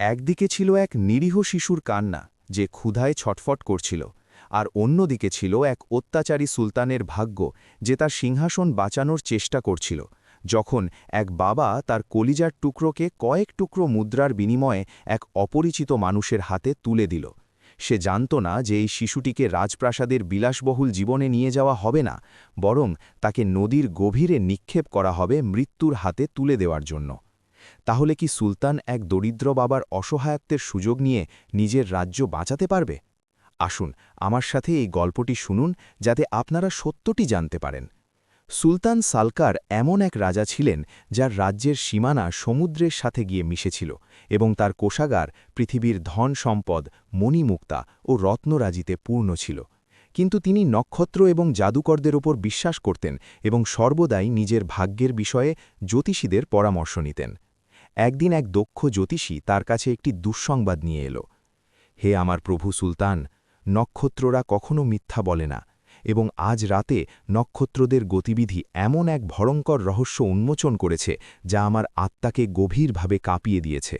একদিকে ছিল এক নিরীহ শিশুর কান্না যে ক্ষুধায় ছটফট করছিল, আর অন্যদিকে ছিল এক অত্যাচারী সুলতানের ভাগ্য যে তার সিংহাসন বাঁচানোর চেষ্টা করছিল, যখন এক বাবা তার কলিজার টুকরোকে কয়েক টুকরো মুদ্রার বিনিময়ে এক অপরিচিত মানুষের হাতে তুলে দিল। সে জানত না যে এই শিশুটিকে রাজপ্রাসাদের বিলাসবহুল জীবনে নিয়ে যাওয়া হবে না, বরং তাকে নদীর গভীরে নিক্ষেপ করা হবে মৃত্যুর হাতে তুলে দেওয়ার জন্য। তাহলে কি সুলতান এক দরিদ্র বাবার অসহায়ত্বের সুযোগ নিয়ে নিজের রাজ্য বাঁচাতে পারবে? আসুন আমার সাথে এই গল্পটি শুনুন, যাতে আপনারা সত্যটি জানতে পারেন। সুলতান সালকার এমন এক রাজা ছিলেন যার রাজ্যের সীমানা সমুদ্রের সাথে গিয়ে মিশেছিল, এবং তার কোষাগার পৃথিবীর ধন সম্পদ, মণিমুক্তা ও রত্নরাজিতে পূর্ণ ছিল। কিন্তু তিনি নক্ষত্র এবং জাদুকরদের ওপর বিশ্বাস করতেন এবং সর্বদাই নিজের ভাগ্যের বিষয়ে জ্যোতিষীদের পরামর্শ নিতেন। একদিন এক দক্ষ জ্যোতিষী তার কাছে একটি দুঃসংবাদ নিয়ে এলো। হে আমার প্রভু সুলতান, নক্ষত্ররা কখনো মিথ্যা বলে না, এবং আজ রাতে নক্ষত্রদের গতিবিধি এমন এক ভয়ঙ্কর রহস্য উন্মোচন করেছে যা আমার আত্মাকে গভীরভাবে কাঁপিয়ে দিয়েছে।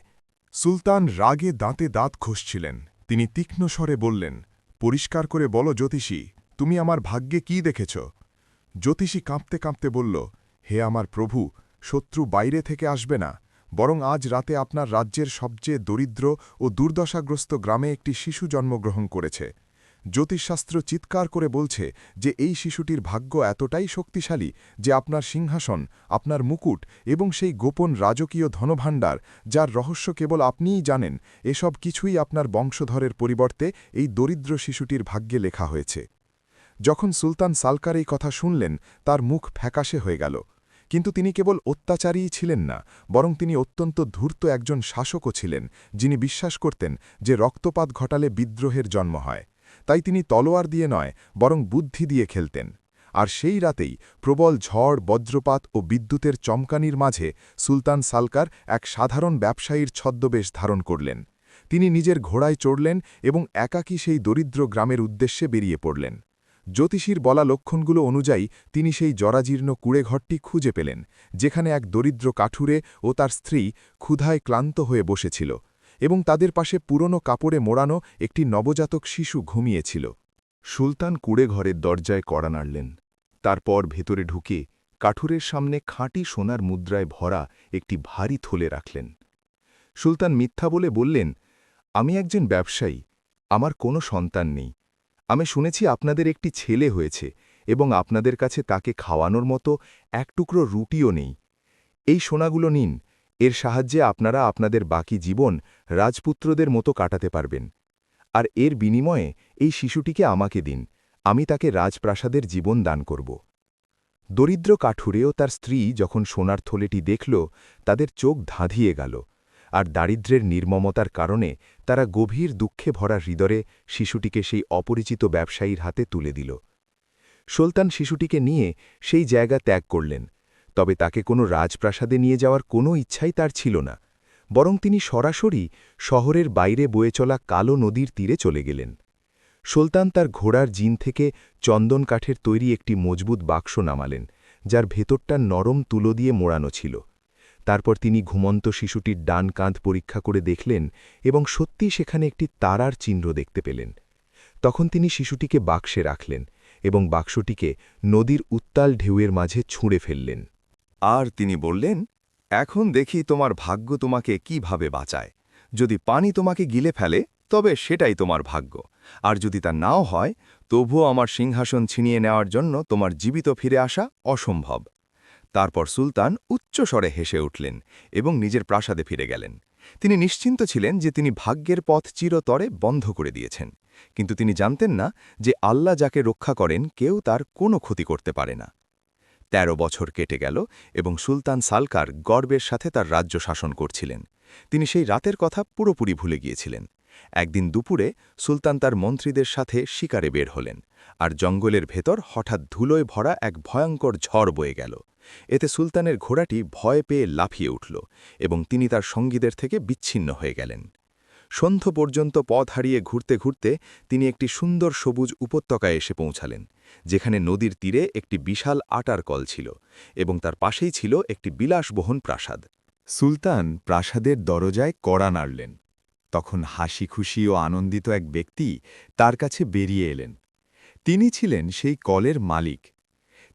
সুলতান রাগে দাঁতে দাঁত ঘষছিলেন। তিনি তীক্ষ্ণ স্বরে বললেন, পরিষ্কার করে বলো জ্যোতিষী, তুমি আমার ভাগ্যে কি দেখেছ? জ্যোতিষী কাঁপতে কাঁপতে বলল, হে আমার প্রভু, শত্রু বাইরে থেকে আসবে না, বরং আজ রাতে আপনার রাজ্যের সবচেয়ে দরিদ্র ও দুর্দশাগ্রস্ত গ্রামে একটি শিশু জন্মগ্রহণ করেছে। জ্যোতিষশাস্ত্র চিৎকার করে বলছে যে এই শিশুটির ভাগ্য এতটাই শক্তিশালী যে আপনার সিংহাসন, আপনার মুকুট এবং সেই গোপন রাজকীয় ধনভাণ্ডার, যার রহস্য কেবল আপনিই জানেন, এসব কিছুই আপনার বংশধরের পরিবর্তে এই দরিদ্র শিশুটির ভাগ্যে লেখা হয়েছে। যখন সুলতান সালকার এই কথা শুনলেন, তার মুখ ফ্যাকাশে হয়ে গেল। কিন্তু তিনি কেবল অত্যাচারীই ছিলেন না, বরং তিনি অত্যন্ত ধূর্ত একজন শাসকও ছিলেন, যিনি বিশ্বাস করতেন যে রক্তপাত ঘটালে বিদ্রোহের জন্ম হয়। তাই তিনি তলোয়ার দিয়ে নয়, বরং বুদ্ধি দিয়ে খেলতেন। আর সেই রাতেই প্রবল ঝড়, বজ্রপাত ও বিদ্যুতের চমকানির মাঝে সুলতান সালকার এক সাধারণ ব্যবসায়ীর ছদ্মবেশ ধারণ করলেন। তিনি নিজের ঘোড়ায় চড়লেন এবং একাকী সেই দরিদ্র গ্রামের উদ্দেশ্যে বেরিয়ে পড়লেন। জ্যোতিষীর বলা লক্ষণগুলো অনুযায়ী তিনি সেই জরাজীর্ণ কুড়েঘরটি খুঁজে পেলেন, যেখানে এক দরিদ্র কাঠুরে ও তার স্ত্রী ক্ষুধায় ক্লান্ত হয়ে বসেছিল, এবং তাদের পাশে পুরনো কাপড়ে মোড়ানো একটি নবজাতক শিশু ঘুমিয়েছিল। সুলতান কুড়েঘরের দরজায় কড়া নাড়লেন। তারপর ভেতরে ঢুকে কাঠুরের সামনে খাঁটি সোনার মুদ্রায় ভরা একটি ভারী থলে রাখলেন। সুলতান মিথ্যা বলে বললেন, আমি একজন ব্যবসায়ী, আমার কোনো সন্তান নেই। আমি শুনেছি আপনাদের একটি ছেলে হয়েছে এবং আপনাদের কাছে তাকে খাওয়ানোর মতো এক টুকরো রুটিও নেই। এই সোনাগুলো নিন, এর সাহায্যে আপনারা আপনাদের বাকি জীবন রাজপুত্রদের মতো কাটাতে পারবেন। আর এর বিনিময়ে এই শিশুটিকে আমাকে দিন, আমি তাকে রাজপ্রাসাদের জীবন দান করব। দরিদ্র কাঠুরে ও তার স্ত্রী যখন সোনার থলেটি দেখল, তাদের চোখ ধাঁধিয়ে গেল, আর দারিদ্র্যের নির্মমতার কারণে তারা গভীর দুঃখে ভরা হৃদয়ে শিশুটিকে সেই অপরিচিত ব্যবসায়ীর হাতে তুলে দিল। সুলতান শিশুটিকে নিয়ে সেই জায়গা ত্যাগ করলেন, তবে তাকে কোনো রাজপ্রাসাদে নিয়ে যাওয়ার কোনো ইচ্ছাই তার ছিল না, বরং তিনি সরাসরি শহরের বাইরে বয়ে চলা কালো নদীর তীরে চলে গেলেন। সুলতান তার ঘোড়ার জিন থেকে চন্দন কাঠের তৈরি একটি মজবুত বাক্স নামালেন, যার ভেতরটা নরম তুলো দিয়ে মোড়ানো ছিল। তারপর তিনি ঘুমন্ত শিশুটির ডান কাঁধ পরীক্ষা করে দেখলেন এবং সত্যিই সেখানে একটি তারার চিহ্ন দেখতে পেলেন। তখন তিনি শিশুটিকে বাক্সে রাখলেন এবং বাক্সটিকে নদীর উত্তাল ঢেউয়ের মাঝে ছুঁড়ে ফেললেন। আর তিনি বললেন, এখন দেখি তোমার ভাগ্য তোমাকে কিভাবে বাঁচায়। যদি পানি তোমাকে গিলে ফেলে, তবে সেটাই তোমার ভাগ্য, আর যদি তা নাও হয়, তবুও আমার সিংহাসন ছিনিয়ে নেওয়ার জন্য তোমার জীবিত ফিরে আসা অসম্ভব। তারপর সুলতান উচ্চস্বরে হেসে উঠলেন এবং নিজের প্রাসাদে ফিরে গেলেন। তিনি নিশ্চিন্ত ছিলেন যে তিনি ভাগ্যের পথ চিরতরে বন্ধ করে দিয়েছেন, কিন্তু তিনি জানতেন না যে আল্লাহ যাকে রক্ষা করেন কেউ তার কোনো ক্ষতি করতে পারে না। ১৩ বছর কেটে গেল এবং সুলতান সালকার গর্বের সাথে তার রাজ্য শাসন করছিলেন। তিনি সেই রাতের কথা পুরোপুরি ভুলে গিয়েছিলেন। একদিন দুপুরে সুলতান তার মন্ত্রীদের সাথে শিকারে বের হলেন, আর জঙ্গলের ভেতর হঠাৎ ধুলোয় ভরা এক ভয়ঙ্কর ঝড় বয়ে গেল। এতে সুলতানের ঘোড়াটি ভয় পেয়ে লাফিয়ে উঠল এবং তিনি তার সঙ্গীদের থেকে বিচ্ছিন্ন হয়ে গেলেন। সন্ধ্যা পর্যন্ত পথ হারিয়ে ঘুরতে ঘুরতে তিনি একটি সুন্দর সবুজ উপত্যকায় এসে পৌঁছালেন, যেখানে নদীর তীরে একটি বিশাল আটার কল ছিল এবং তার পাশেই ছিল একটি বিলাসবহুল প্রাসাদ। সুলতান প্রাসাদের দরজায় কড়া নাড়লেন। তখন হাসি খুশি ও আনন্দিত এক ব্যক্তি তার কাছে বেরিয়ে এলেন। তিনি ছিলেন সেই কলের মালিক।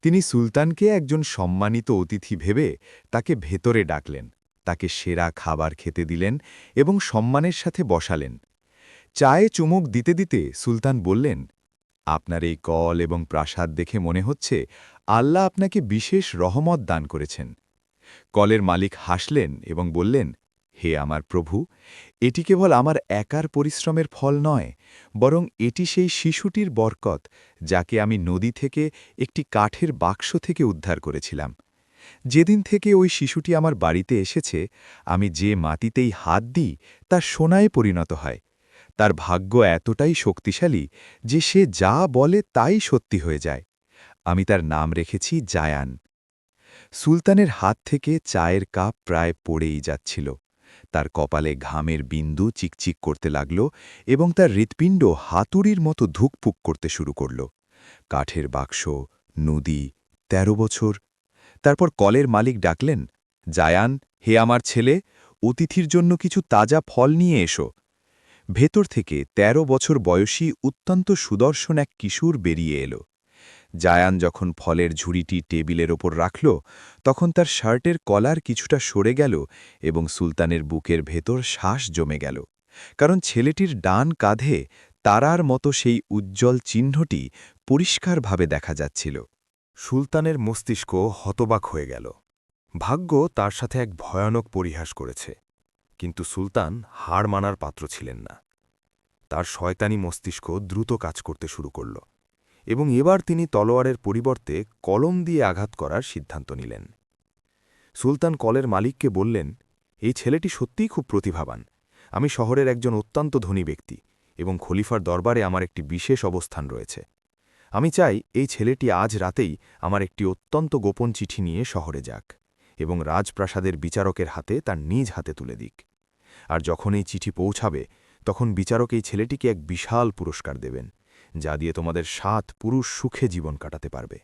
তিনি সুলতানকে একজন সম্মানিত অতিথি ভেবে তাকে ভেতরে ডাকলেন, তাকে সেরা খাবার খেতে দিলেন এবং সম্মানের সাথে বসালেন। চায়ে চুমুক দিতে দিতে সুলতান বললেন, আপনার এই কল এবং প্রাসাদ দেখে মনে হচ্ছে আল্লাহ আপনাকে বিশেষ রহমত দান করেছেন। কলের মালিক হাসলেন এবং বললেন, হে আমার প্রভু, এটি কেবল আমার একার পরিশ্রমের ফল নয়, বরং এটি সেই শিশুটির বরকত যাকে আমি নদী থেকে একটি কাঠের বাক্স থেকে উদ্ধার করেছিলাম। যেদিন থেকে ওই শিশুটি আমার বাড়িতে এসেছে, আমি যে মাটিতেই হাত দিই তা সোনায় পরিণত হয়। তার ভাগ্য এতটাই শক্তিশালী যে সে যা বলে তাই সত্যি হয়ে যায়। আমি তার নাম রেখেছি জায়ান। সুলতানের হাত থেকে চায়ের কাপ প্রায় পড়েই যাচ্ছিল। তার কপালে ঘামের বিন্দু চিকচিক করতে লাগল এবং তার হৃৎপিণ্ড হাতুড়ির মতো ধুকপুক করতে শুরু করল। কাঠের বাক্স, নদী, ১৩ বছর। তারপর কলের মালিক ডাকলেন, জায়ান, হে আমার ছেলে, অতিথির জন্য কিছু তাজা ফল নিয়ে এসো। ভেতর থেকে ১৩ বছর বয়সী অত্যন্ত সুদর্শন এক কিশোর বেরিয়ে এলো। জায়ান যখন ফলের ঝুড়িটি টেবিলের ওপর রাখল, তখন তার শার্টের কলার কিছুটা সরে গেল এবং সুলতানের বুকের ভেতর শ্বাস জমে গেল, কারণ ছেলেটির ডান কাঁধে তারার মতো সেই উজ্জ্বল চিহ্নটি পরিষ্কারভাবে দেখা যাচ্ছিল। সুলতানের মস্তিষ্ক হতবাক হয়ে গেল। ভাগ্য তার সাথে এক ভয়ানক পরিহাস করেছে, কিন্তু সুলতান হার মানার পাত্র ছিলেন না। তার শয়তানি মস্তিষ্ক দ্রুত কাজ করতে শুরু করল এবং এবার তিনি তলোয়ারের পরিবর্তে কলম দিয়ে আঘাত করার সিদ্ধান্ত নিলেন। সুলতান কলের মালিককে বললেন, এই ছেলেটি সত্যিই খুব প্রতিভাবান। আমি শহরের একজন অত্যন্ত ধনী ব্যক্তি এবং খলিফার দরবারে আমার একটি বিশেষ অবস্থান রয়েছে। আমি চাই এই ছেলেটি আজ রাতেই আমার একটি অত্যন্ত গোপন চিঠি নিয়ে শহরে যাক এবং রাজপ্রাসাদের বিচারকের হাতে তার নিজ হাতে তুলে দিক। আর যখন এই চিঠি পৌঁছাবে, তখন বিচারক এই ছেলেটিকে এক বিশাল পুরস্কার দেবেন, যা দিয়ে তোমাদের ৭ পুরুষ সুখে জীবন কাটাতে পারবে।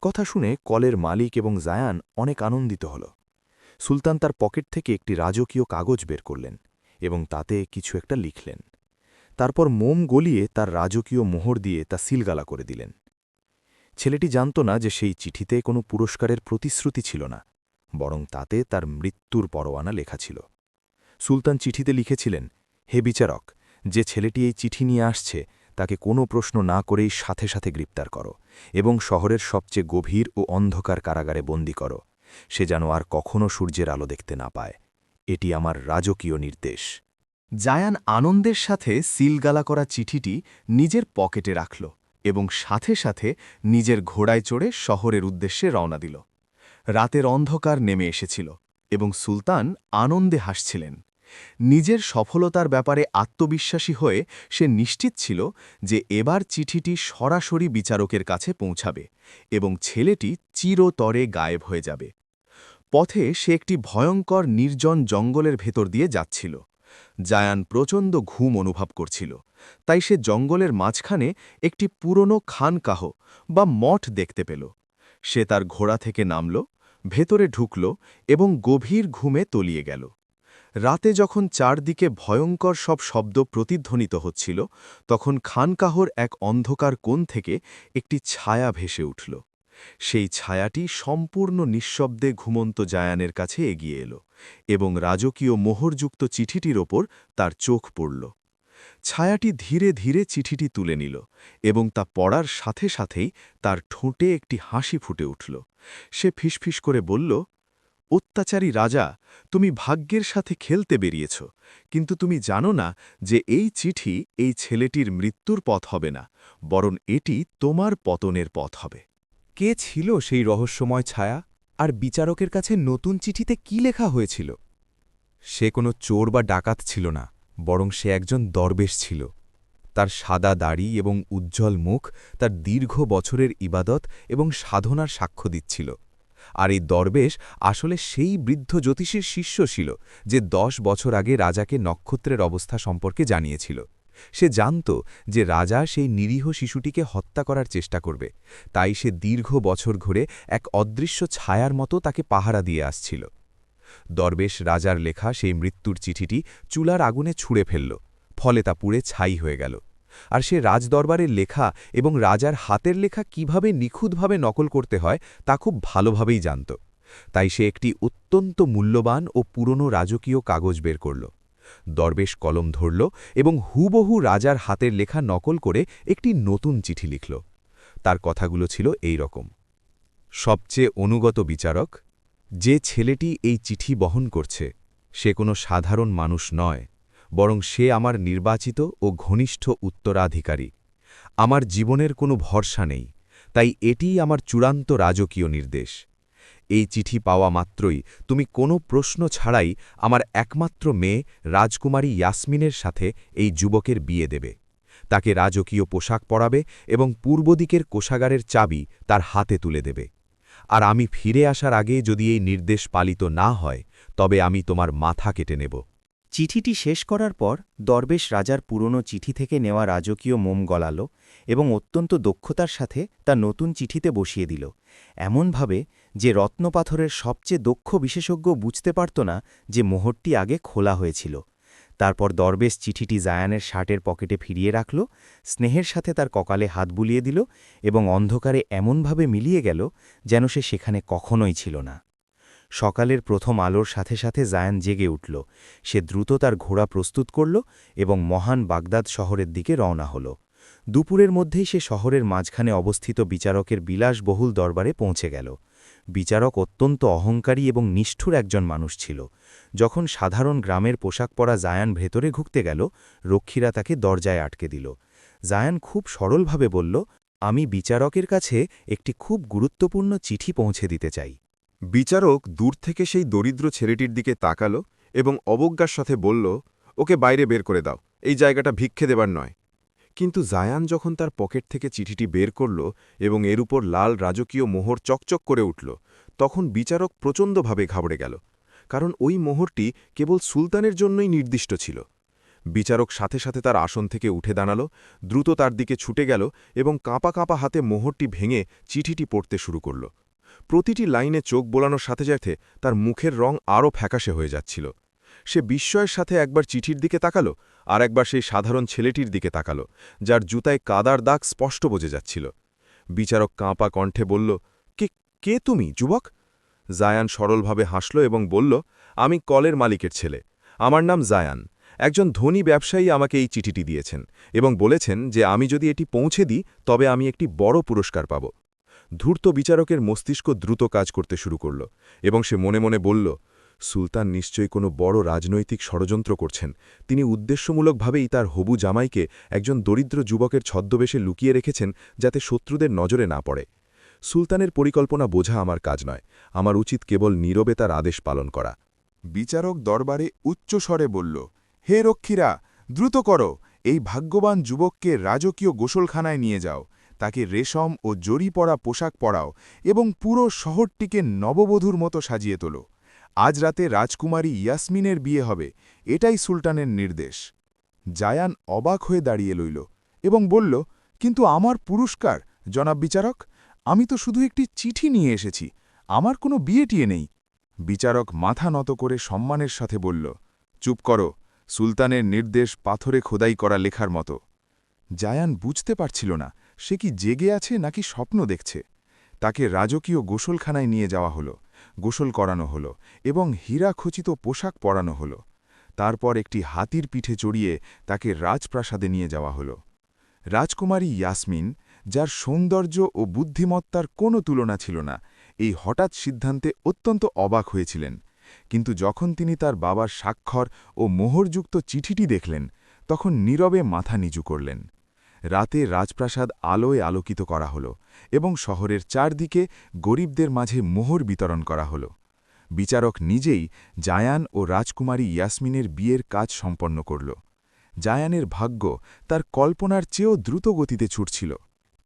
কথা শুনে কলের মালিক এবং জায়ান অনেক আনন্দিত হল। সুলতান তার পকেট থেকে একটি রাজকীয় কাগজ বের করলেন এবং তাতে কিছু একটা লিখলেন। তারপর মোম গলিয়ে তার রাজকীয় মোহর দিয়ে তা সিলগালা করে দিলেন। ছেলেটি জানত না যে সেই চিঠিতে কোনো পুরস্কারের প্রতিশ্রুতি ছিল না, বরং তাতে তার মৃত্যুর পরোয়ানা লেখা ছিল। সুলতান চিঠিতে লিখেছিলেন, হে বিচারক, যে ছেলেটি এই চিঠি নিয়ে আসছে তাকে কোনো প্রশ্ন না করেই সাথে সাথে গ্রেপ্তার করো এবং শহরের সবচেয়ে গভীর ও অন্ধকার কারাগারে বন্দী করো। সে যেন আর কখনও সূর্যের আলো দেখতে না পায়। এটি আমার রাজকীয় নির্দেশ। জায়ান আনন্দের সাথে সিলগালা করা চিঠিটি নিজের পকেটে রাখল এবং সাথে সাথে নিজের ঘোড়ায় চড়ে শহরের উদ্দেশ্যে রওনা দিল। রাতের অন্ধকার নেমে এসেছিল এবং সুলতান আনন্দে হাসছিলেন। নিজের সফলতার ব্যাপারে আত্মবিশ্বাসী হয়ে সে নিশ্চিত ছিল যে এবার চিঠিটি সরাসরি বিচারকের কাছে পৌঁছাবে এবং ছেলেটি চিরতরে গায়েব হয়ে যাবে। পথে সে একটি ভয়ঙ্কর নির্জন জঙ্গলের ভেতর দিয়ে যাচ্ছিল। জায়ান প্রচণ্ড ঘুম অনুভব করছিল, তাই সে জঙ্গলের মাঝখানে একটি পুরনো খানকাহ বা মঠ দেখতে পেল। সে তার ঘোড়া থেকে নামল, ভেতরে ঢুকল এবং গভীর ঘুমে তলিয়ে গেল। রাতে যখন চারদিকে ভয়ঙ্কর সব শব্দ প্রতিধ্বনিত হচ্ছিল, তখন খানকাহর এক অন্ধকার কোণ থেকে একটি ছায়া ভেসে উঠল। সেই ছায়াটি সম্পূর্ণ নিঃশব্দে ঘুমন্ত জায়ানের কাছে এগিয়ে এলো এবং রাজকীয় মোহরযুক্ত চিঠিটির ওপর তার চোখ পড়ল। ছায়াটি ধীরে ধীরে চিঠিটি তুলে নিল এবং তা পড়ার সাথে সাথেই তার ঠোঁটে একটি হাসি ফুটে উঠল। সে ফিসফিস করে বলল, অত্যাচারী রাজা, তুমি ভাগ্যের সাথে খেলতে বেরিয়েছ, কিন্তু তুমি জানো না যে এই চিঠি এই ছেলেটির মৃত্যুর পথ হবে না, বরং এটি তোমার পতনের পথ হবে। কে ছিল সেই রহস্যময় ছায়া, আর বিচারকের কাছে নতুন চিঠিতে কি লেখা হয়েছিল? সে কোনো চোর বা ডাকাত ছিল না, বরং সে একজন দরবেশ ছিল। তার সাদা দাড়ি এবং উজ্জ্বল মুখ তার দীর্ঘ বছরের ইবাদত এবং সাধনার সাক্ষ্য দিচ্ছিল। আর এই দরবেশ আসলে সেই বৃদ্ধ জ্যোতিষীর শিষ্য ছিল যে ১০ বছর আগে রাজাকে নক্ষত্রের অবস্থা সম্পর্কে জানিয়েছিল। সে জানত যে রাজা সেই নিরীহ শিশুটিকে হত্যা করার চেষ্টা করবে, তাই সে দীর্ঘ বছর ঘুরে এক অদৃশ্য ছায়ার মতো তাকে পাহারা দিয়ে আসছিল। দরবেশ রাজার লেখা সেই মৃত্যুর চিঠিটি চুলার আগুনে ছুঁড়ে ফেলল, ফলে তা পুড়ে ছাই হয়ে গেল। আর সে রাজদরবারের লেখা এবং রাজার হাতের লেখা কিভাবে নিখুঁতভাবে নকল করতে হয় তা খুব ভালোভাবেই জানত। তাই সে একটি অত্যন্ত মূল্যবান ও পুরনো রাজকীয় কাগজ বের করল। দরবেশ কলম ধরল এবং হুবহু রাজার হাতের লেখা নকল করে একটি নতুন চিঠি লিখল। তার কথাগুলো ছিল এই রকম: সবচেয়ে অনুগত বিচারক, যে ছেলেটি এই চিঠি বহন করছে সে কোনো সাধারণ মানুষ নয়, বরং সে আমার নির্বাচিত ও ঘনিষ্ঠ উত্তরাধিকারী। আমার জীবনের কোনো ভরসা নেই, তাই এটিই আমার চূড়ান্ত রাজকীয় নির্দেশ। এই চিঠি পাওয়া মাত্রই তুমি কোনো প্রশ্ন ছাড়াই আমার একমাত্র মেয়ে রাজকুমারী ইয়াসমিনের সাথে এই যুবকের বিয়ে দেবে। তাকে রাজকীয় পোশাক পরাবে এবং পূর্বদিকের কোষাগারের চাবি তার হাতে তুলে দেবে। আর আমি ফিরে আসার আগে যদি এই নির্দেশ পালিত না হয়, তবে আমি তোমার মাথা কেটে নেব। চিঠিটি শেষ করার পর দরবেশ রাজার পুরনো চিঠি থেকে নেওয়া রাজকীয় মোম গলাল এবং অত্যন্ত দক্ষতার সাথে তা নতুন চিঠিতে বসিয়ে দিল, এমনভাবে যে রত্নপাথরের সবচেয়ে দক্ষ বিশেষজ্ঞ বুঝতে পারত না যে মোহরটি আগে খোলা হয়েছিল। তারপর দরবেশ চিঠিটি জায়ানের শার্টের পকেটে ফিরিয়ে রাখল, স্নেহের সাথে তার কপালে হাত বুলিয়ে দিল এবং অন্ধকারে এমনভাবে মিলিয়ে গেল যেন সে সেখানে কখনোই ছিল না। সকালের প্রথম আলোর সাথে সাথে জায়ান জেগে উঠল। সে দ্রুত তার ঘোড়া প্রস্তুত করল এবং মহান বাগদাদ শহরের দিকে রওনা হল। দুপুরের মধ্যেই সে শহরের মাঝখানে অবস্থিত বিচারকের বিলাসবহুল দরবারে পৌঁছে গেল। বিচারক অত্যন্ত অহংকারী এবং নিষ্ঠুর একজন মানুষ ছিল। যখন সাধারণ গ্রামের পোশাক পরা জায়ান ভেতরে ঢুকতে গেল, রক্ষীরা তাকে দরজায় আটকে দিল। জায়ান খুব সরলভাবে বলল, আমি বিচারকের কাছে একটি খুব গুরুত্বপূর্ণ চিঠি পৌঁছে দিতে চাই। বিচারক দূর থেকে সেই দরিদ্র ছেলেটির দিকে তাকাল এবং অবজ্ঞার সাথে বলল, ওকে বাইরে বের করে দাও, এই জায়গাটা ভিক্ষে দেবার নয়। কিন্তু জায়ান যখন তার পকেট থেকে চিঠিটি বের করল এবং এর উপর লাল রাজকীয় মোহর চকচক করে উঠল, তখন বিচারক প্রচণ্ডভাবে ঘাবড়ে গেল, কারণ ওই মোহরটি কেবল সুলতানের জন্যই নির্দিষ্ট ছিল। বিচারক সাথে সাথে তার আসন থেকে উঠে দাঁড়াল, দ্রুত তার দিকে ছুটে গেল এবং কাঁপা কাঁপা হাতে মোহরটি ভেঙে চিঠিটি পড়তে শুরু করল। প্রতিটি লাইনে চোখ বোলানোর সাথে সাথে তার মুখের রং আরও ফ্যাকাশে হয়ে যাচ্ছিল। সে বিস্ময়ের সাথে একবার চিঠির দিকে তাকালো, আর একবার সেই সাধারণ ছেলেটির দিকে তাকালো, যার জুতায় কাদার দাগ স্পষ্ট বোঝা যাচ্ছিল। বিচারক কাঁপা কণ্ঠে বলল, কে তুমি, যুবক? জায়ান সরলভাবে হাসল এবং বলল, আমি কলের মালিকের ছেলে। আমার নাম জায়ান। একজন ধনী ব্যবসায়ী আমাকে এই চিঠিটি দিয়েছেন এবং বলেছেন যে আমি যদি এটি পৌঁছে দিই তবে আমি একটি বড় পুরস্কার পাব। ধূর্ত বিচারকের মস্তিষ্ক দ্রুত কাজ করতে শুরু করল এবং সে মনে মনে বলল, সুলতান নিশ্চয়ই কোনো বড় রাজনৈতিক ষড়যন্ত্র করছেন। তিনি উদ্দেশ্যমূলকভাবেই তার হবু জামাইকে একজন দরিদ্র যুবকের ছদ্মবেশে লুকিয়ে রেখেছেন যাতে শত্রুদের নজরে না পড়ে। সুলতানের পরিকল্পনা বোঝা আমার কাজ নয়, আমার উচিত কেবল নীরবে তার আদেশ পালন করা। বিচারক দরবারে উচ্চস্বরে বলল, হে রক্ষীরা, দ্রুত করো, এই ভাগ্যবান যুবককে রাজকীয় গোসলখানায় নিয়ে যাও, তাকে রেশম ও জরি পরা পোশাক পরাও এবং পুরো শহরটিকে নববধূর মতো সাজিয়ে তোলো। আজ রাতে রাজকুমারী ইয়াসমিনের বিয়ে হবে, এটাই সুলতানের নির্দেশ। জায়ান অবাক হয়ে দাঁড়িয়ে লইল এবং বলল, কিন্তু আমার পুরস্কার, জনাব বিচারক? আমি তো শুধু একটি চিঠি নিয়ে এসেছি, আমার কোনো বিয়ে টিয়ে নেই। বিচারক মাথা নত করে সম্মানের সাথে বলল, চুপ করো, সুলতানের নির্দেশ পাথরে খোদাই করা লেখার মতো। জায়ান বুঝতে পারছিল না সে কি জেগে আছে নাকি স্বপ্ন দেখছে। তাকে রাজকীয় গোসলখানায় নিয়ে যাওয়া হলো, গোসল করানো হলো এবং হীরাখচিত পোশাক পরানো হলো। তারপর একটি হাতির পিঠে চড়িয়ে তাকে রাজপ্রাসাদে নিয়ে যাওয়া হলো। রাজকুমারী ইয়াসমিন, যার সৌন্দর্য ও বুদ্ধিমত্তার কোনো তুলনা ছিল না, এই হঠাৎ সিদ্ধান্তে অত্যন্ত অবাক হয়েছিলেন। কিন্তু যখন তিনি তার বাবার স্বাক্ষর ও মোহরযুক্ত চিঠিটি দেখলেন, তখন নীরবে মাথা নিচু করলেন। রাতে রাজপ্রাসাদ আলোয় আলোকিত করা হল এবং শহরের চারদিকে গরিবদের মাঝে মোহর বিতরণ করা হল। বিচারক নিজেই জায়ান ও রাজকুমারী ইয়াসমিনের বিয়ের কাজ সম্পন্ন করল। জায়ানের ভাগ্য তার কল্পনার চেয়েও দ্রুত গতিতে ছুটছিল।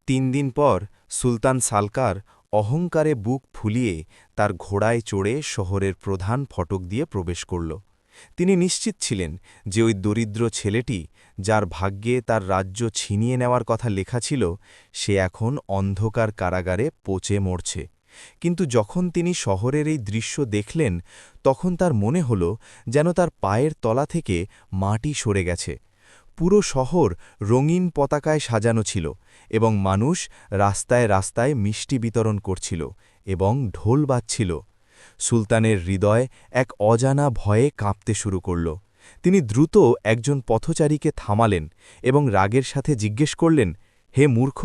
3 দিন পর সুলতান সালকার অহংকারে বুক ফুলিয়ে তার ঘোড়ায় চড়ে শহরের প্রধান ফটক দিয়ে প্রবেশ করল। তিনি নিশ্চিত ছিলেন যে ওই দরিদ্র ছেলেটি, যার ভাগ্যে তার রাজ্য ছিনিয়ে নেওয়ার কথা লেখা ছিল, সে এখন অন্ধকার কারাগারে পচে মরছে কিন্তু যখন তিনি শহরের এই দৃশ্য দেখলেন তখন তার মনে হল যেন তার পায়ের তলা থেকে মাটি সরে গেছে। পুরো শহর রঙিন পতাকায় সাজানো ছিল এবং মানুষ রাস্তায় রাস্তায় মিষ্টি বিতরণ করছিল এবং ঢোল বাজছিল। সুলতানের হৃদয় এক অজানা ভয়ে কাঁপতে শুরু করল। তিনি দ্রুত একজন পথচারীকে থামালেন এবং রাগের সাথে জিজ্ঞেস করলেন, হে মূর্খ,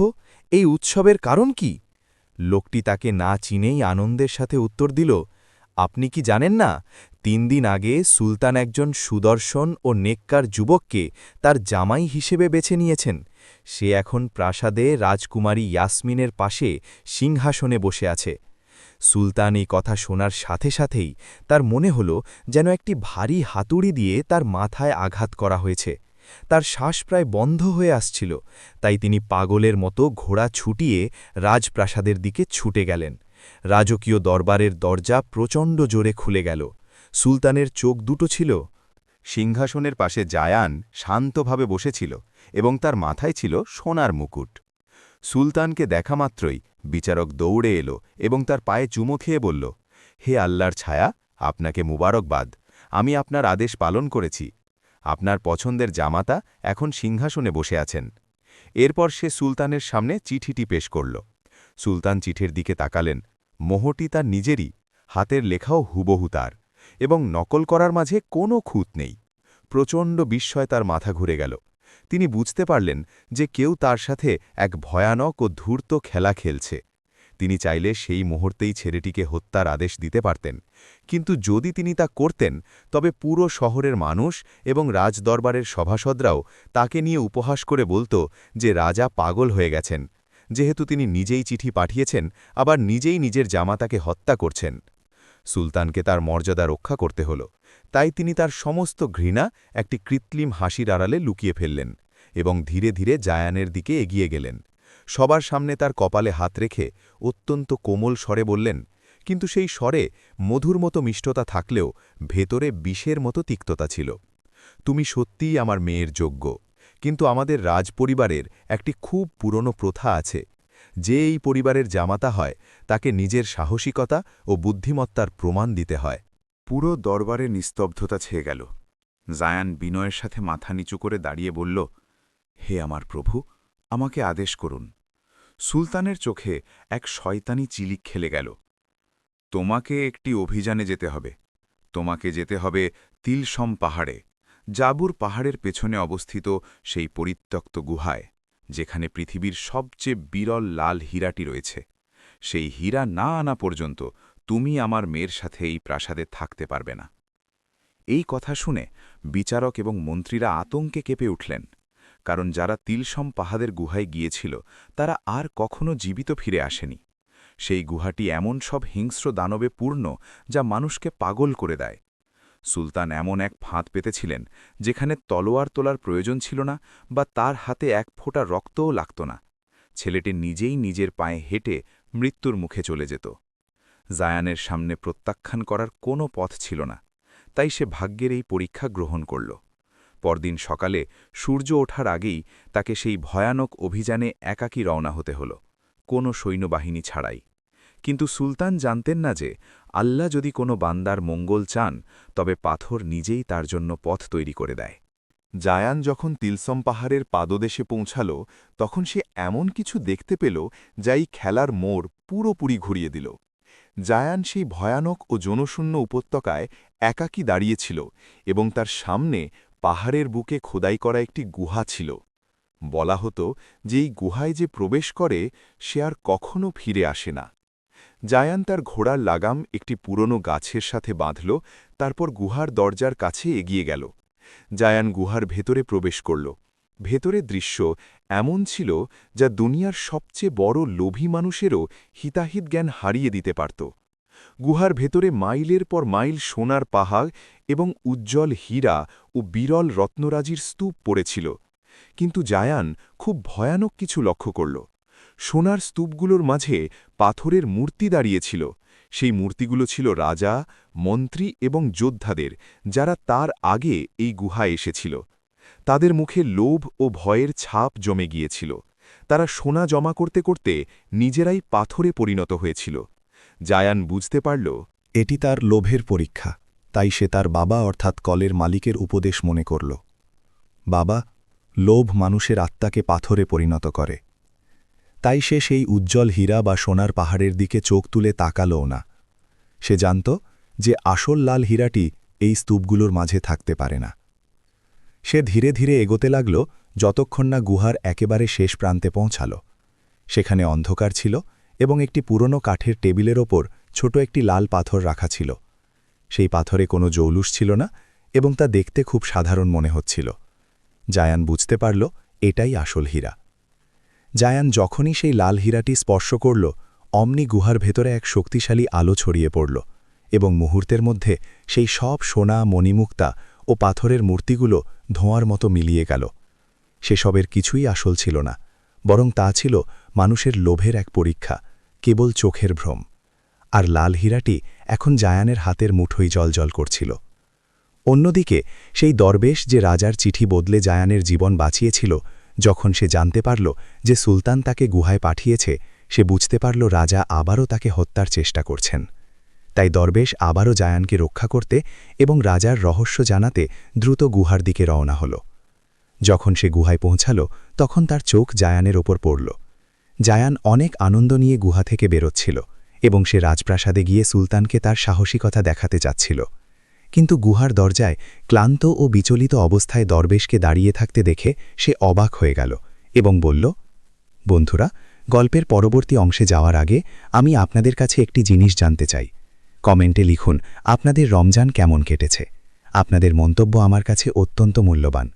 এই উৎসবের কারণ কি? লোকটি তাকে না চিনেই আনন্দের সাথে উত্তর দিল, আপনি কি জানেন না, ৩ দিন আগে সুলতান একজন সুদর্শন ও নেককার যুবককে তার জামাই হিসেবে বেছে নিয়েছেন। সে এখন প্রাসাদে রাজকুমারী ইয়াসমিনের পাশে সিংহাসনে বসে আছে। সুলতান এই কথা শোনার সাথে সাথেই তার মনে হল যেন একটি ভারী হাতুড়ি দিয়ে তার মাথায় আঘাত করা হয়েছে। তার শ্বাস প্রায় বন্ধ হয়ে আসছিল, তাই তিনি পাগলের মতো ঘোড়া ছুটিয়ে রাজপ্রাসাদের দিকে ছুটে গেলেন। রাজকীয় দরবারের দরজা প্রচণ্ড জোরে খুলে গেল। সুলতানের চোখ দুটো ছিল। সিংহাসনের পাশে জায়ান শান্তভাবে বসেছিল এবং তার মাথায় ছিল সোনার মুকুট। সুলতানকে দেখা মাত্রই বিচারক দৌড়ে এলো এবং তার পায়ে চুমো খেয়ে বলল, হে আল্লাহর ছায়া, আপনাকে মুবারকবাদ। আমি আপনার আদেশ পালন করেছি। আপনার পছন্দের জামাতা এখন সিংহাসনে বসে আছেন। এরপর সে সুলতানের সামনে চিঠিটি পেশ করল। সুলতান চিঠির দিকে তাকালেন। মোহরটি তার নিজেরই, হাতের লেখাও হুবহু তার, এবং নকল করার মাঝে কোনো খুঁত নেই। প্রচণ্ড বিস্ময় তার মাথা ঘুরে গেল। তিনি বুঝতে পারলেন যে কেউ তার সাথে এক ভয়ানক ও ধূর্ত খেলা খেলছে। তিনি চাইলে সেই মুহূর্তেই ছেলেটিকে হত্যার আদেশ দিতে পারতেন, কিন্তু যদি তিনি তা করতেন তবে পুরো শহরের মানুষ এবং রাজদরবারের সভাসদরাও তাকে নিয়ে উপহাস করে বলতো যে রাজা পাগল হয়ে গেছেন, যেহেতু তিনি নিজেই চিঠি পাঠিয়েছেন আবার নিজেই নিজের জামাতাকে হত্যা করছেন। সুলতানকে তার মর্যাদা রক্ষা করতে হল, তাই তিনি তার সমস্ত ঘৃণা একটি কৃত্রিম হাসির আড়ালে লুকিয়ে ফেললেন এবং ধীরে ধীরে জায়ানের দিকে এগিয়ে গেলেন। সবার সামনে তার কপালে হাত রেখে অত্যন্ত কোমল স্বরে বললেন, কিন্তু সেই স্বরে মধুর মতো মিষ্টতা থাকলেও ভেতরে বিষের মতো তিক্ততা ছিল। তুমি সত্যিই আমার মেয়ের যোগ্য, কিন্তু আমাদের রাজপরিবারের একটি খুব পুরনো প্রথা আছে। যে এই পরিবারের জামাতা হয় তাকে নিজের সাহসিকতা ও বুদ্ধিমত্তার প্রমাণ দিতে হয়। পুরো দরবারে নিস্তব্ধতা ছেয়ে গেল। জায়ান বিনয়ের সাথে মাথা নিচু করে দাঁড়িয়ে বলল, হে আমার প্রভু, আমাকে আদেশ করুন। সুলতানের চোখে এক শয়তানি চিলিক খেলে গেল। তোমাকে একটি অভিযানে যেতে হবে। তোমাকে যেতে হবে তিলসম পাহাড়ে, জাবুর পাহাড়ের পেছনে অবস্থিত সেই পরিত্যক্ত গুহায়, যেখানে পৃথিবীর সবচেয়ে বিরল লাল হীরাটি রয়েছে। সেই হীরা না আনা পর্যন্ত তুমি আমার মেয়ের সাথে এই প্রাসাদে থাকতে পারবে না। এই কথা শুনে বিচারক এবং মন্ত্রীরা আতঙ্কে কেঁপে উঠলেন, কারণ যারা তিলসম পাহাড়ের গুহায় গিয়েছিল তারা আর কখনো জীবিত ফিরে আসেনি। সেই গুহাটি এমন সব হিংস্র দানবে পূর্ণ যা মানুষকে পাগল করে দেয়। সুলতান এমন এক ফাঁদ পেতেছিলেন যেখানে তলোয়ার তোলার প্রয়োজন ছিল না বা তার হাতে এক ফোঁটা রক্তও লাগত না। ছেলেটি নিজেই নিজের পায়ে হেঁটে মৃত্যুর মুখে চলে যেত। জায়ানের সামনে প্রত্যাখ্যান করার কোনো পথ ছিল না, তাই সে ভাগ্যের এই পরীক্ষা গ্রহণ করল। পরদিন সকালে সূর্য ওঠার আগেই তাকে সেই ভয়ানক অভিযানে একাকী রওনা হতে হল, কোনো সৈন্যবাহিনী ছাড়াই। কিন্তু সুলতান জানতেন না যে আল্লাহ যদি কোনো বান্দার মঙ্গল চান তবে পাথর নিজেই তার জন্য পথ তৈরি করে দেয়। জায়ান যখন তিলসম পাহাড়ের পাদদেশে পৌঁছাল তখন সে এমন কিছু দেখতে পেল যা এই খেলার মোড় পুরোপুরি ঘুরিয়ে দিল। জায়ান সেই ভয়ানক ও জনশূন্য উপত্যকায় একাকী দাঁড়িয়েছিল এবং তার সামনে পাহাড়ের বুকে খোদাই করা একটি গুহা ছিল। বলা হতো যে এই গুহায় যে প্রবেশ করে সে আর কখনো ফিরে আসে না। জায়ান তার ঘোড়ার লাগাম একটি পুরনো গাছের সাথে বাঁধল, তারপর গুহার দরজার কাছে এগিয়ে গেল। জায়ান গুহার ভেতরে প্রবেশ করল। ভেতরের দৃশ্য এমন ছিল যা দুনিয়ার সবচেয়ে বড় লোভী মানুষেরও হিতাহিত জ্ঞান হারিয়ে দিতে পারত। গুহার ভেতরে মাইলের পর মাইল সোনার পাহাড় এবং উজ্জ্বল হীরা ও বিরল রত্নরাজির স্তূপ পড়েছিল। কিন্তু জায়ান খুব ভয়ানক কিছু লক্ষ্য করল। সোনার স্তূপগুলোর মাঝে পাথরের মূর্তি দাঁড়িয়েছিল। সেই মূর্তিগুলো ছিল রাজা, মন্ত্রী এবং যোদ্ধাদের, যারা তার আগে এই গুহায় এসেছিল। তাদের মুখে লোভ ও ভয়ের ছাপ জমে গিয়েছিল। তারা সোনা জমা করতে করতে নিজেরাই পাথরে পরিণত হয়েছিল। জায়ান বুঝতে পারল এটি তার লোভের পরীক্ষা, তাই সে তার বাবা অর্থাৎ কলের মালিকের উপদেশ মনে করল। বাবা, লোভ মানুষের আত্মাকে পাথরে পরিণত করে। তাই সে সেই উজ্জ্বল হীরা বা সোনার পাহাড়ের দিকে চোখ তুলে তাকালও না। সে জানত যে আসল লাল হীরাটি এই স্তূপগুলোর মাঝে থাকতে পারে না। সে ধীরে ধীরে এগোতে লাগল যতক্ষণ না গুহার একেবারে শেষ প্রান্তে পৌঁছাল। সেখানে অন্ধকার ছিল এবং একটি পুরনো কাঠের টেবিলের ওপর ছোট একটি লাল পাথর রাখা ছিল। সেই পাথরে কোনো জৌলুস ছিল না এবং তা দেখতে খুব সাধারণ মনে হচ্ছিল। জায়ান বুঝতে পারল এটাই আসল হীরা। জায়ান যখনই সেই লাল হীরাটি স্পর্শ করল, অমনি গুহার ভেতরে এক শক্তিশালী আলো ছড়িয়ে পড়ল এবং মুহূর্তের মধ্যে সেই সব সোনা, মণিমুক্তা ও পাথরের মূর্তিগুলো ধোঁয়ার মতো মিলিয়ে গেল। সেসবের কিছুই আসল ছিল না, বরং তা ছিল মানুষের লোভের এক পরীক্ষা, কেবল চোখের ভ্রম। আর লাল হীরাটি এখন জায়ানের হাতের মুঠোয় জলজল করছিল। অন্যদিকে সেই দরবেশ যে রাজার চিঠি বদলে জায়ানের জীবন বাঁচিয়েছিল, যখন সে জানতে পারল যে সুলতান তাকে গুহায় পাঠিয়েছে, সে বুঝতে পারল রাজা আবারও তাকে হত্যার চেষ্টা করছেন। তাই দরবেশ আবারও জায়ানকে রক্ষা করতে এবং রাজার রহস্য জানাতে দ্রুত গুহার দিকে রওনা হল। যখন সে গুহায় পৌঁছাল, তখন তার চোখ জায়ানের ওপর পড়ল। জায়ান অনেক আনন্দ নিয়ে গুহা থেকে বেরোচ্ছিল এবং সে রাজপ্রাসাদে গিয়ে সুলতানকে তার সাহসিকতা দেখাতে যাচ্ছিল। কিন্তু গুহার দরজায় ক্লান্ত ও বিচলিত অবস্থায় দরবেশকে দাঁড়িয়ে থাকতে দেখে সে অবাক হয়ে গেল এবং বলল, বন্ধুরা, গল্পের পরবর্তী অংশে যাওয়ার আগে আমি আপনাদের কাছে একটি জিনিস জানতে চাই। কমেন্টে লিখুন আপনাদের রমজান কেমন কেটেছে। আপনাদের মন্তব্য আমার কাছে অত্যন্ত মূল্যবান।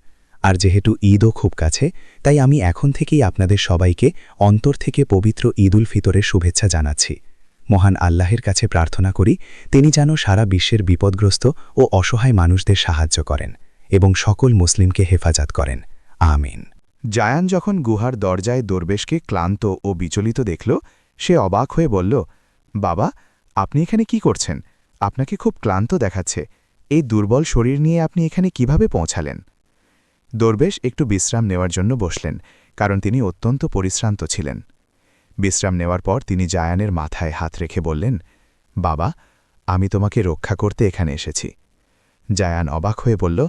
আর যেহেতু ঈদও খুব কাছে, তাই আমি এখন থেকেই আপনাদের সবাইকে অন্তর থেকে পবিত্র ঈদ উল ফিতরের শুভেচ্ছা জানাচ্ছি। মহান আল্লাহের কাছে প্রার্থনা করি তিনি যেন সারা বিশ্বের বিপদগ্রস্ত ও অসহায় মানুষদের সাহায্য করেন এবং সকল মুসলিমকে হেফাজত করেন। আমিন। জায়ান যখন গুহার দরজায় দরবেশকে ক্লান্ত ও বিচলিত দেখল, সে অবাক হয়ে বলল, বাবা, আপনি এখানে কি করছেন? আপনাকে খুব ক্লান্ত দেখাচ্ছে। এই দুর্বল শরীর নিয়ে আপনি এখানে কিভাবে পৌঁছালেন? দরবেশ একটু বিশ্রাম নেওয়ার জন্য বসলেন, কারণ তিনি অত্যন্ত পরিশ্রান্ত ছিলেন। বিশ্রাম নেওয়ার পর তিনি জায়ানের মাথায় হাত রেখে বললেন, বাবা, আমি তোমাকে রক্ষা করতে এখানে এসেছি। জায়ান অবাক হয়ে বলল,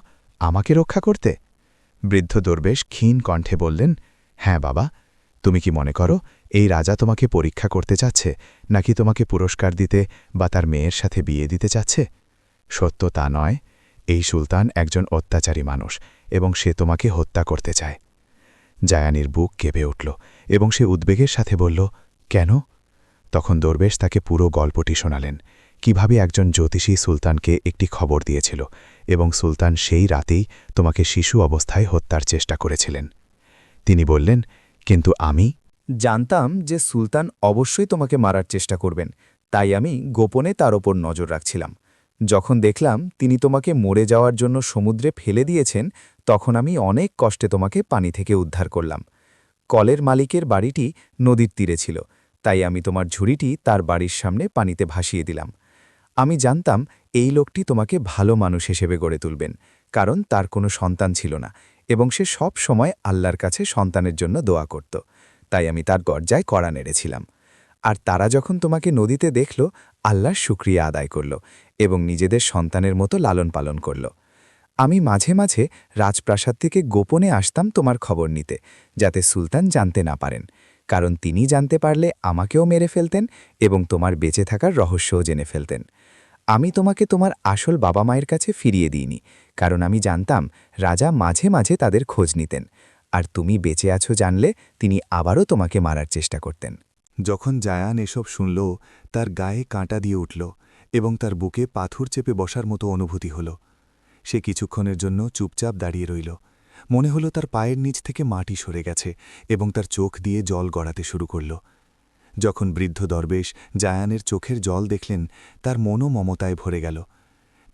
আমাকে রক্ষা করতে? বৃদ্ধ দরবেশ ক্ষীণ কণ্ঠে বললেন, হ্যাঁ বাবা, তুমি কি মনে করো এই রাজা তোমাকে পরীক্ষা করতে চাচ্ছে, নাকি তোমাকে পুরস্কার দিতে বা তার মেয়ের সাথে বিয়ে দিতে চাচ্ছে? সত্য তা নয়, এই সুলতান একজন অত্যাচারী মানুষ এবং সে তোমাকে হত্যা করতে চায়। জায়ানির বুক কেঁপে উঠল এবং সে উদ্বেগের সাথে বলল, কেন? তখন দরবেশ তাকে পুরো গল্পটি শোনালেন, কিভাবে একজন জ্যোতিষী সুলতানকে একটি খবর দিয়েছিল এবং সুলতান সেই রাতেই তোমাকে শিশু অবস্থায় হত্যার চেষ্টা করেছিলেন। তিনি বললেন, কিন্তু আমি জানতাম যে সুলতান অবশ্যই তোমাকে মারার চেষ্টা করবেন, তাই আমি গোপনে তার ওপর নজর রাখছিলাম। যখন দেখলাম তিনি তোমাকে মরে যাওয়ার জন্য সমুদ্রে ফেলে দিয়েছেন, তখন আমি অনেক কষ্টে তোমাকে পানি থেকে উদ্ধার করলাম। কলের মালিকের বাড়িটি নদীর তীরে ছিল, তাই আমি তোমার ঝুড়িটি তার বাড়ির সামনে পানিতে ভাসিয়ে দিলাম। আমি জানতাম এই লোকটি তোমাকে ভালো মানুষ হিসেবে গড়ে তুলবেন, কারণ তার কোনো সন্তান ছিল না এবং সে সব সময় আল্লাহর কাছে সন্তানের জন্য দোয়া করত। তাই আমি তার দরজায় কড়া নেড়েছিলাম। আর তারা যখন তোমাকে নদীতে দেখল, আল্লাহর শুকরিয়া আদায় করল এবং নিজেদের সন্তানের মতো লালন পালন করল। আমি মাঝে মাঝে রাজপ্রাসাদ থেকে গোপনে আসতাম তোমার খবর নিতে, যাতে সুলতান জানতে না পারেন, কারণ তিনি জানতে পারলে আমাকেও মেরে ফেলতেন এবং তোমার বেঁচে থাকার রহস্যও জেনে ফেলতেন। আমি তোমাকে তোমার আসল বাবা মায়ের কাছে ফিরিয়ে দিইনি, কারণ আমি জানতাম রাজা মাঝে মাঝে তাদের খোঁজ নিতেন, আর তুমি বেঁচে আছো জানলে তিনি আবারও তোমাকে মারার চেষ্টা করতেন। যখন জায়ান এসব শুনল, তার গায়ে কাঁটা দিয়ে উঠল এবং তার বুকে পাথর চেপে বসার মতো অনুভূতি হল। সে কিছুক্ষণের জন্য চুপচাপ দাঁড়িয়ে রইল। মনে হলো তার পায়ের নিচ থেকে মাটি সরে গেছে এবং তার চোখ দিয়ে জল গড়াতে শুরু করল। যখন বৃদ্ধ দরবেশ জায়ানের চোখের জল দেখলেন, তার মনও মমতায় ভরে গেল।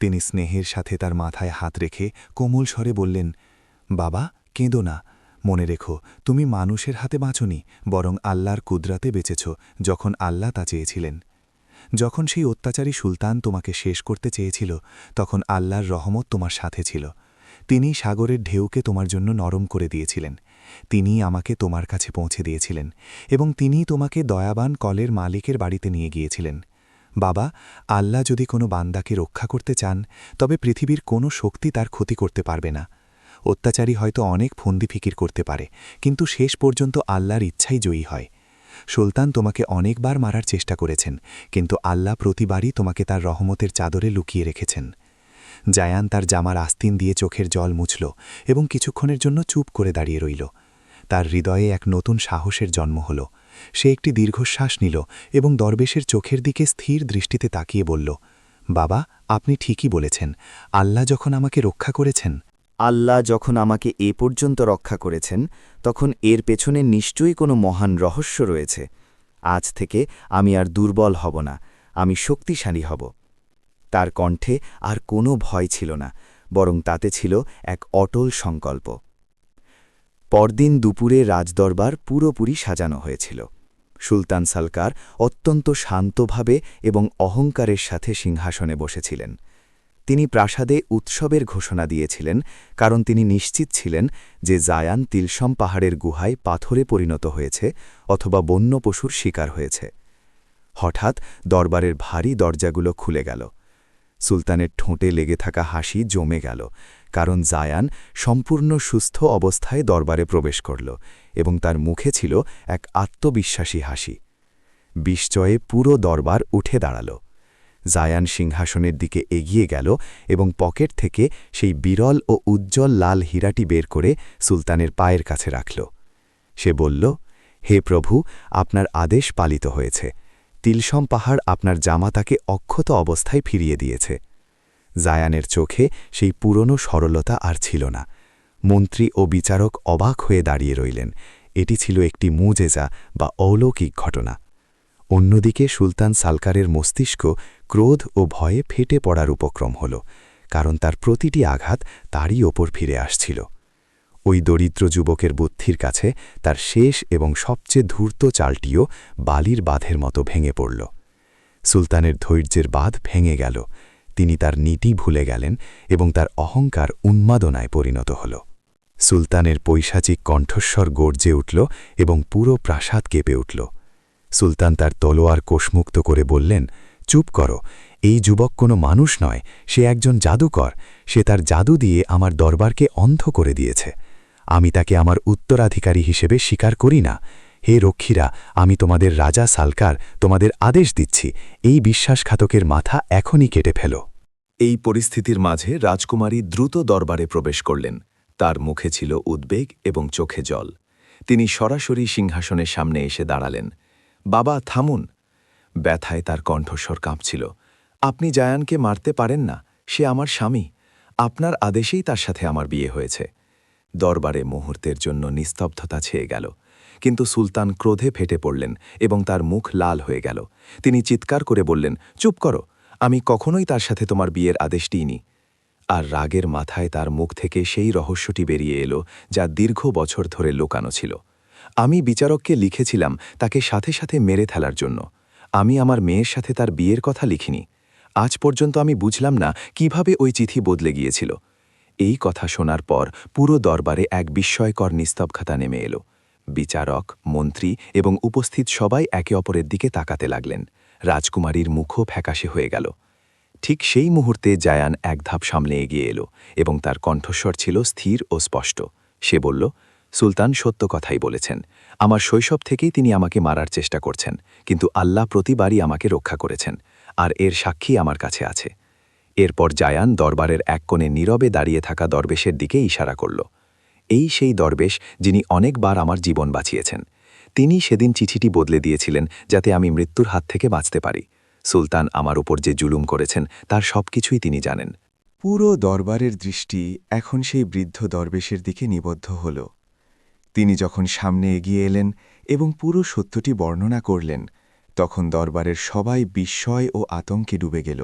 তিনি স্নেহের সাথে তার মাথায় হাত রেখে কোমল স্বরে বললেন, বাবা, কেঁদো না। মনে রেখো, তুমি মানুষের হাতে বাঁচোনি, বরং আল্লাহর কুদরাতে বেঁচেছ, যখন আল্লাহ তা চেয়েছিলেন। যখন সেই অত্যাচারী সুলতান তোমাকে শেষ করতে চেয়েছিল, তখন আল্লাহর রহমত তোমার সাথে ছিল। তিনি সাগরের ঢেউকে তোমার জন্য নরম করে দিয়েছিলেন। তিনি আমাকে তোমার কাছে পৌঁছে দিয়েছিলেন এবং তিনি তোমাকে দয়াবান কলের মালিকের বাড়িতে নিয়ে গিয়েছিলেন। বাবা, আল্লাহ যদি কোনো বান্দাকে রক্ষা করতে চান তবে পৃথিবীর কোনো শক্তি তার ক্ষতি করতে পারবে না। অত্যাচারী হয়তো অনেক ফন্দি ফিকির করতে পারে, কিন্তু শেষ পর্যন্ত আল্লাহর ইচ্ছাই জয়ী হয়। সুলতান তোমাকে অনেকবার মারার চেষ্টা করেছেন, কিন্তু আল্লাহ প্রতিবারই তোমাকে তার রহমতের চাদরে লুকিয়ে রেখেছেন। জায়ান তার জামার আস্তিন দিয়ে চোখের জল মুছল এবং কিছুক্ষণের জন্য চুপ করে দাঁড়িয়ে রইল। তার হৃদয়ে এক নতুন সাহসের জন্ম হল। সে একটি দীর্ঘশ্বাস নিল এবং দরবেশের চোখের দিকে স্থির দৃষ্টিতে তাকিয়ে বলল, বাবা, আপনি ঠিকই বলেছেন। আল্লাহ যখন আমাকে রক্ষা করেছেন, আল্লাহ যখন আমাকে এ পর্যন্ত রক্ষা করেছেন, তখন এর পেছনে নিশ্চয়ই কোনো মহান রহস্য রয়েছে। আজ থেকে আমি আর দুর্বল হব না, আমি শক্তিশালী হব। তার কণ্ঠে আর কোনো ভয় ছিল না, বরং তাতে ছিল এক অটল সংকল্প। পরদিন দুপুরে রাজদরবার পুরোপুরি সাজানো হয়েছিল। সুলতান সরকার অত্যন্ত শান্তভাবে এবং অহংকারের সাথে সিংহাসনে বসেছিলেন। তিনি প্রাসাদে উৎসবের ঘোষণা দিয়েছিলেন, কারণ তিনি নিশ্চিত ছিলেন যে জায়ান তিলসম পাহাড়ের গুহায় পাথরে পরিণত হয়েছে অথবা বন্য পশুর শিকার হয়েছে। হঠাৎ দরবারের ভারী দরজাগুলো খুলে গেল। সুলতানের ঠোঁটে লেগে থাকা হাসি জমে গেল, কারণ জায়ান সম্পূর্ণ সুস্থ অবস্থায় দরবারে প্রবেশ করল এবং তার মুখে ছিল এক আত্মবিশ্বাসী হাসি। বিস্ময়ে পুরো দরবার উঠে দাঁড়াল। জায়ান সিংহাসনের দিকে এগিয়ে গেল এবং পকেট থেকে সেই বিরল ও উজ্জ্বল লাল হীরাটি বের করে সুলতানের পায়ের কাছে রাখল। সে বলল, হে প্রভু, আপনার আদেশ পালিত হয়েছে। তিলসম পাহাড় আপনার জামাতাকে অক্ষত অবস্থায় ফিরিয়ে দিয়েছে। জায়ানের চোখে সেই পুরনো সরলতা আর ছিল না। মন্ত্রী ও বিচারক অবাক হয়ে দাঁড়িয়ে রইলেন। এটি ছিল একটি মুজেজা বা অলৌকিক ঘটনা। অন্যদিকে সুলতান সরকারের মস্তিষ্ক ক্রোধ ও ভয়ে ফেটে পড়ার উপক্রম হল, কারণ তার প্রতিটি আঘাত তারই ওপর ফিরে আসছিল। ওই দরিদ্র যুবকের বুদ্ধির কাছে তার শেষ এবং সবচেয়ে ধূর্ত চালটিও বালির বাঁধের মতো ভেঙে পড়ল। সুলতানের ধৈর্যের বাঁধ ভেঙে গেল। তিনি তার নীতি ভুলে গেলেন এবং তার অহংকার উন্মাদনায় পরিণত হল। সুলতানের পৈশাচিক কণ্ঠস্বর গর্জে উঠল এবং পুরো প্রাসাদ কেঁপে উঠল। সুলতান তার তলোয়ার কোষমুক্ত করে বললেন, চুপ করো, এই যুবক কোনো মানুষ নয়, সে একজন জাদুকর। সে তার জাদু দিয়ে আমার দরবারকে অন্ধ করে দিয়েছে। আমি তাকে আমার উত্তরাধিকারী হিসেবে স্বীকার করি না। হে রক্ষীরা, আমি তোমাদের রাজা সরকার তোমাদের আদেশ দিচ্ছি, এই বিশ্বাসঘাতকের মাথা এখনই কেটে ফেল। এই পরিস্থিতির মাঝে রাজকুমারী দ্রুত দরবারে প্রবেশ করলেন। তার মুখে ছিল উদ্বেগ এবং চোখে জল। তিনি সরাসরি সিংহাসনের সামনে এসে দাঁড়ালেন। বাবা, থামুন। ব্যথায় তার কণ্ঠস্বর কাঁপছিল। আপনি জায়ানকে মারতে পারেন না, সে আমার স্বামী। আপনার আদেশেই তার সাথে আমার বিয়ে হয়েছে। দরবারে মুহূর্তের জন্য নিস্তব্ধতা ছেয়ে গেল, কিন্তু সুলতান ক্রোধে ফেটে পড়লেন এবং তার মুখ লাল হয়ে গেল। তিনি চিৎকার করে বললেন, চুপ করো, আমি কখনোই তার সাথে তোমার বিয়ের আদেশ দিইনি। আর রাগের মাথায় তার মুখ থেকে সেই রহস্যটি বেরিয়ে এলো যা দীর্ঘ বছর ধরে লুকানো ছিল। আমি বিচারককে লিখেছিলাম তাকে সাথে সাথে মেরে ফেলার জন্য। আমি আমার মেয়ের সাথে তার বিয়ের কথা লিখিনি। আজ পর্যন্ত আমি বুঝলাম না কিভাবে ওই চিঠি বদলে গিয়েছিল। এই কথা শোনার পর পুরো দরবারে এক বিস্ময়কর নিস্তব্ধতা নেমে এলো। বিচারক, মন্ত্রী এবং উপস্থিত সবাই একে অপরের দিকে তাকাতে লাগলেন। রাজকুমারীর মুখও ফ্যাকাশে হয়ে গেল। ঠিক সেই মুহূর্তে জায়ান এক ধাপ সামনে এগিয়ে এলো এবং তার কণ্ঠস্বর ছিল স্থির ও স্পষ্ট। সে বলল, সুলতান সত্য কথাই বলেছেন। আমার শৈশব থেকেই তিনি আমাকে মারার চেষ্টা করছেন, কিন্তু আল্লাহ প্রতিবারই আমাকে রক্ষা করেছেন, আর এর সাক্ষী আমার কাছে আছে। এরপর জায়ান দরবারের এক কোণে নীরবে দাঁড়িয়ে থাকা দরবেশের দিকে ইশারা করল। এই সেই দরবেশ যিনি অনেকবার আমার জীবন বাঁচিয়েছেন। তিনি সেদিন চিঠিটি বদলে দিয়েছিলেন যাতে আমি মৃত্যুর হাত থেকে বাঁচতে পারি। সুলতান আমার উপর যে জুলুম করেছেন তার সবকিছুই তিনি জানেন। পুরো দরবারের দৃষ্টি এখন সেই বৃদ্ধ দরবেশের দিকে নিবদ্ধ হল। তিনি যখন সামনে এগিয়ে এলেন এবং পুরো সত্যটি বর্ণনা করলেন, তখন দরবারের সবাই বিস্ময় ও আতঙ্কে ডুবে গেল।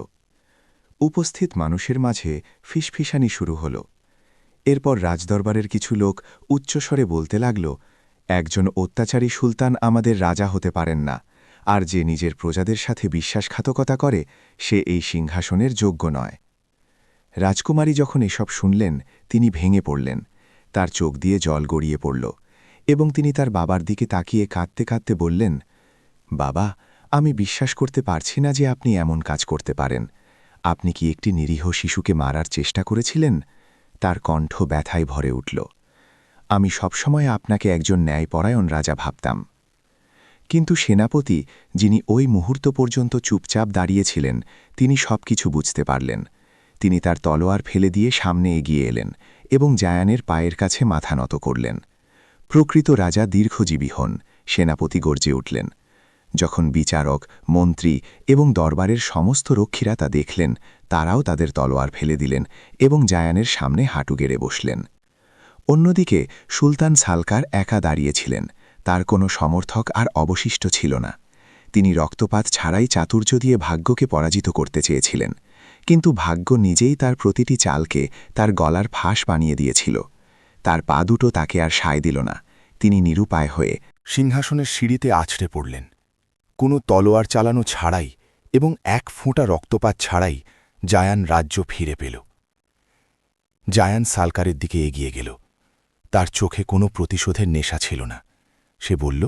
উপস্থিত মানুষের মাঝে ফিসফিসানি শুরু হল। এরপর রাজদরবারের কিছু লোক উচ্চস্বরে বলতে লাগল, একজন অত্যাচারী সুলতান আমাদের রাজা হতে পারেন না, আর যে নিজের প্রজাদের সাথে বিশ্বাসঘাতকতা করে সে এই সিংহাসনের যোগ্য নয়। রাজকুমারী যখন এসব শুনলেন, তিনি ভেঙে পড়লেন। তার চোখ দিয়ে জল গড়িয়ে পড়ল এবং তিনি তার বাবার দিকে তাকিয়ে কাঁদতে কাঁদতে বললেন, বাবা, আমি বিশ্বাস করতে পারছি না যে আপনি এমন কাজ করতে পারেন। আপনি কি একটি নিরীহ শিশুকে মারার চেষ্টা করেছিলেন? তার কণ্ঠ ব্যথায় ভরে উঠল। আমি সবসময় আপনাকে একজন ন্যায়পরায়ণ রাজা ভাবতাম। কিন্তু সেনাপতি, যিনি ওই মুহূর্ত পর্যন্ত চুপচাপ দাঁড়িয়েছিলেন, তিনি সবকিছু বুঝতে পারলেন। তিনি তার তলোয়ার ফেলে দিয়ে সামনে এগিয়ে এলেন এবং জায়ানের পায়ের কাছে মাথা নত করলেন। প্রকৃত রাজা দীর্ঘজীবী হন, সেনাপতি গর্জে উঠলেন। যখন বিচারক, মন্ত্রী এবং দরবারের সমস্ত রক্ষীরা তা দেখলেন, তারাও তাদের তলোয়ার ফেলে দিলেন এবং জায়ানের সামনে হাঁটু গেড়ে বসলেন। অন্যদিকে সুলতান সালকার একা দাঁড়িয়েছিলেন। তার কোনো সমর্থক আর অবশিষ্ট ছিল না। তিনি রক্তপাত ছাড়াই চাতুর্য দিয়ে ভাগ্যকে পরাজিত করতে চেয়েছিলেন, কিন্তু ভাগ্য নিজেই তার প্রতিটি চালকে তার গলার ফাঁস বানিয়ে দিয়েছিল। তার পা দুটো তাকে আর সায় দিল না। তিনি নিরুপায় হয়ে সিংহাসনের সিঁড়িতে আছড়ে পড়লেন। কোনো তলোয়ার চালানো ছাড়াই এবং এক ফোঁটা রক্তপাত ছাড়াই জায়ান রাজ্য ফিরে পেল। জায়ান সালকারের দিকে এগিয়ে গেল। তার চোখে কোনো প্রতিশোধের নেশা ছিল না। সে বলল,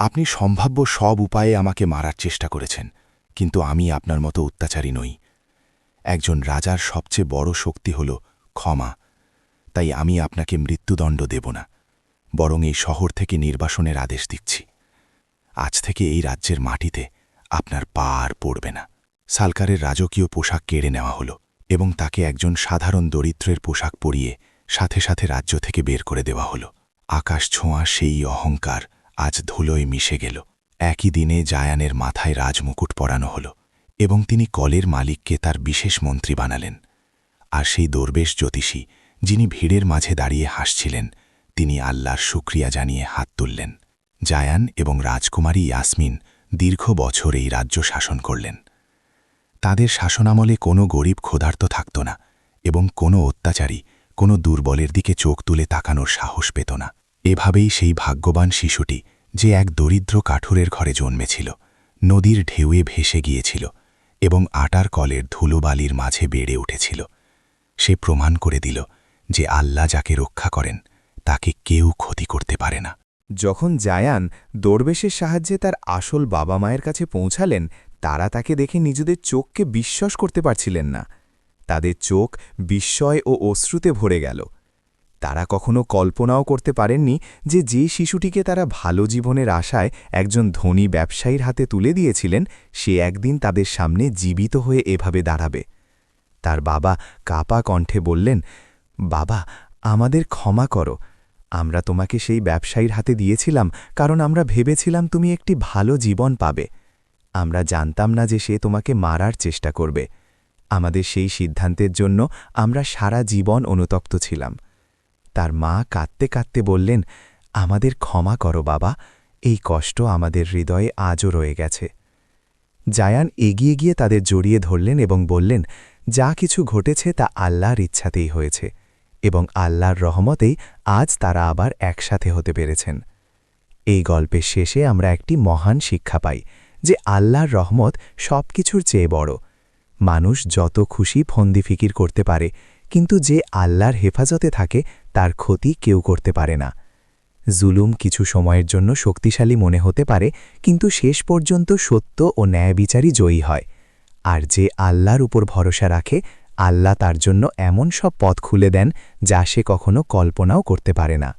আপনি সম্ভাব্য সব উপায়ে আমাকে মারার চেষ্টা করেছেন, কিন্তু আমি আপনার মতো অত্যাচারী নই। একজন রাজার সবচেয়ে বড় শক্তি হল ক্ষমা। তাই আমি আপনাকে মৃত্যুদণ্ড দেব না, বরং এই শহর থেকে নির্বাসনের আদেশ দিচ্ছি। আজ থেকে এই রাজ্যের মাটিতে আপনার পা আর পড়বে না। সালকারের রাজকীয় পোশাক কেড়ে নেওয়া হল এবং তাকে একজন সাধারণ দরিদ্রের পোশাক পরিয়ে সাথে সাথে রাজ্য থেকে বের করে দেওয়া হল। আকাশ ছোঁয়া সেই অহংকার আজ ধুলোয় মিশে গেল। একই দিনে জায়ানের মাথায় রাজমুকুট পরানো হল এবং তিনি কলের মালিককে তার বিশেষ মন্ত্রী বানালেন। আর সেই দরবেশ জ্যোতিষী, যিনি ভিড়ের মাঝে দাঁড়িয়ে হাসছিলেন, তিনি আল্লাহর শুকরিয়া জানিয়ে হাত তুললেন। জায়ান এবং রাজকুমারী ইয়াসমিন দীর্ঘ বছর এই রাজ্য শাসন করলেন। তাদের শাসনামলে কোনো গরিব ক্ষুধার্ত থাকত না এবং কোনো অত্যাচারী কোনো দুর্বলের দিকে চোখ তুলে তাকানোর সাহস পেত না। এভাবেই সেই ভাগ্যবান শিশুটি, যে এক দরিদ্র কাঠুরের ঘরে জন্মেছিল, নদীর ঢেউয়ে ভেসে গিয়েছিল এবং আটার কলের ধুলোবালির মাঝে বেড়ে উঠেছিল, সে প্রমাণ করে দিল যে আল্লাহ যাকে রক্ষা করেন তাকে কেউ ক্ষতি করতে পারে না। যখন জায়ান দরবেশের সাহায্যে তার আসল বাবা মায়ের কাছে পৌঁছালেন, তারা তাকে দেখে নিজেদের চোখকে বিশ্বাস করতে পারছিলেন না। তাদের চোখ বিস্ময় ও অশ্রুতে ভরে গেল। তারা কখনো কল্পনাও করতে পারেননি যে শিশুটিকে তারা ভালো জীবনের আশায় একজন ধনী ব্যবসায়ীর হাতে তুলে দিয়েছিলেন, সে একদিন তাদের সামনে জীবিত হয়ে এভাবে দাঁড়াবে। তার বাবা কাপা কণ্ঠে বললেন, বাবা, আমাদের ক্ষমা করো। আমরা তোমাকে সেই ব্যবসায়ীর হাতে দিয়েছিলাম কারণ আমরা ভেবেছিলাম তুমি একটি ভালো জীবন পাবে। আমরা জানতাম না যে সে তোমাকে মারার চেষ্টা করবে। আমাদের সেই সিদ্ধান্তের জন্য আমরা সারা জীবন অনুতপ্ত ছিলাম। তার মা কাঁদতে কাঁদতে বললেন, আমাদের ক্ষমা করো বাবা, এই কষ্ট আমাদের হৃদয়ে আজও রয়ে গেছে। জায়ান এগিয়ে গিয়ে তাদের জড়িয়ে ধরলেন এবং বললেন, যা কিছু ঘটেছে তা আল্লাহর ইচ্ছাতেই হয়েছে এবং আল্লাহর রহমতেই আজ তারা আবার একসাথে হতে পেরেছেন। এই গল্পের শেষে আমরা একটি মহান শিক্ষা পাই যে আল্লাহর রহমত সবকিছুর চেয়ে বড়। মানুষ যত খুশি ফন্দি ফিকির করতে পারে, কিন্তু যে আল্লাহর হেফাজতে থাকে তার ক্ষতি কেউ করতে পারে না। জুলুম কিছু সময়ের জন্য শক্তিশালী মনে হতে পারে, কিন্তু শেষ পর্যন্ত সত্য ও ন্যায় বিচারই জয়ী হয়। আর যে আল্লাহর উপর ভরসা রাখে, আল্লাহ তার জন্য এমন সব পথ খুলে দেন যা সে কখনো কল্পনাও করতে পারে না।